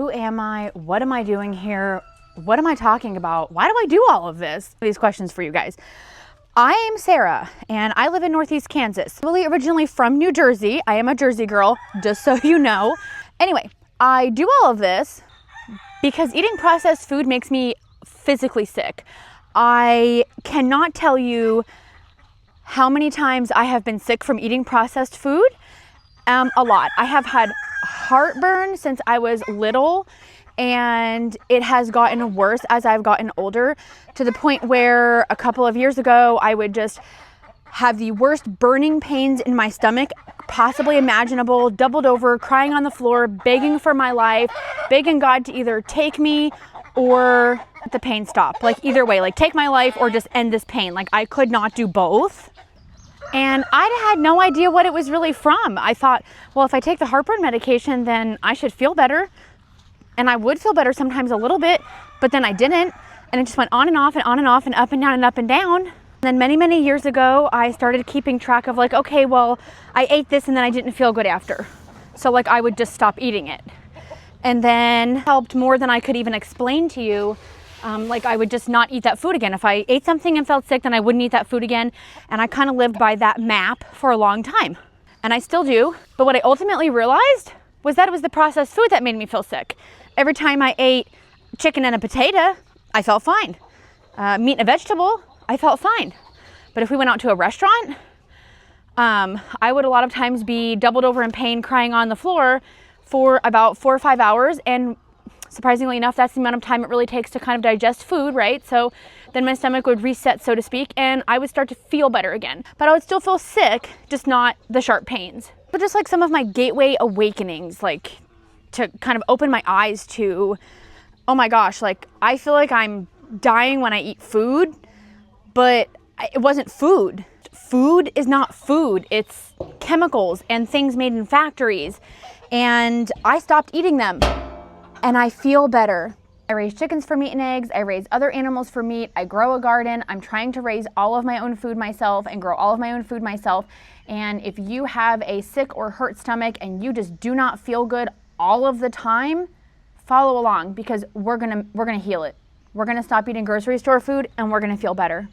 Who am I? What am I doing here? What am I talking about? Why do I do all of this? These questions for you guys. I am Sarah and I live in Northeast Kansas. Really originally from New Jersey. I am a Jersey girl, just so you know. Anyway, I do all of this because eating processed food makes me physically sick. I cannot tell you how many times I have been sick from eating processed food. A lot. I have had heartburn since I was little, and it has gotten worse as I've gotten older, to the point where a couple of years ago I would just have the worst burning pains in my stomach possibly imaginable, doubled over, crying on the floor, begging for my life, begging God to either take me or let the pain stop. Like either way, like take my life or just end this pain. Like I could not do both. And I had no idea what it was really from. I thought, well, if I take the heartburn medication, then I should feel better. And I would feel better sometimes a little bit, but then I didn't. And it just went on and off and on and off and up and down and up and down. And then many, many years ago, I started keeping track of like, okay, well, I ate this and then I didn't feel good after. So like I would just stop eating it. And then helped more than I could even explain to you. Like I would just not eat that food again. If I ate something and felt sick, then I wouldn't eat that food again. And I kind of lived by that map for a long time. And I still do. But what I ultimately realized was that it was the processed food that made me feel sick. Every time I ate chicken and a potato, I felt fine. Meat and a vegetable, I felt fine. But if we went out to a restaurant, I would a lot of times be doubled over in pain, crying on the floor for about 4 or 5 hours. And surprisingly enough, that's the amount of time it really takes to kind of digest food, right? So then my stomach would reset, so to speak, and I would start to feel better again. But I would still feel sick, just not the sharp pains. But just like some of my gateway awakenings, like to kind of open my eyes to, oh my gosh, like I feel like I'm dying when I eat food, but it wasn't food. Food is not food. It's chemicals and things made in factories. And I stopped eating them. And I feel better. I raise chickens for meat and eggs. I raise other animals for meat. I grow a garden. I'm trying to raise all of my own food myself and grow all of my own food myself. And if you have a sick or hurt stomach and you just do not feel good all of the time, follow along, because we're gonna heal it. We're gonna stop eating grocery store food and we're gonna feel better.